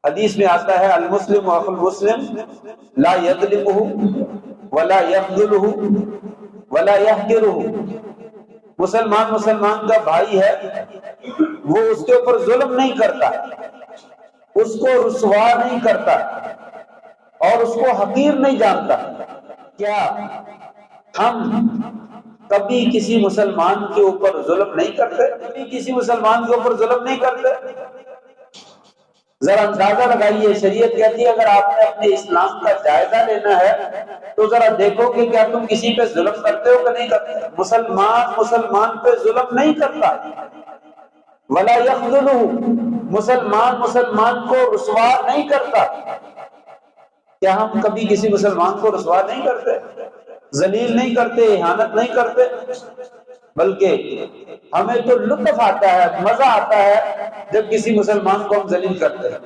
حدیث میں آتا ہے المسلم اخو المسلم لا یظلمہ ولا یخذلہ ولا یحقرہ، مسلمان مسلمان کا بھائی ہے، وہ اس کے اوپر ظلم نہیں کرتا، اس کو رسوا نہیں کرتا اور اس کو حقیر نہیں جانتا۔ کیا ہم کبھی کسی مسلمان کے اوپر ظلم نہیں کرتے؟ کبھی کسی مسلمان کے اوپر ظلم نہیں کرتے؟ ذرا اندازہ لگائیے، شریعت کہتی ہے اگر آپ نے اپنے اسلام کا جائزہ لینا ہے تو ذرا دیکھو کہ کیا تم کسی پہ ظلم کرتے ہو کہ نہیں کرتے؟ مسلمان مسلمان پہ ظلم نہیں کرتا، ولا یخذلہ، مسلمان مسلمان کو رسوا نہیں کرتا۔ کیا ہم کبھی کسی مسلمان کو رسوا نہیں کرتے، ذلیل نہیں کرتے، اہانت نہیں کرتے؟ بلکہ ہمیں تو لطف آتا ہے، مزہ آتا ہے جب کسی مسلمان کو ہم ذلیل کرتے ہیں۔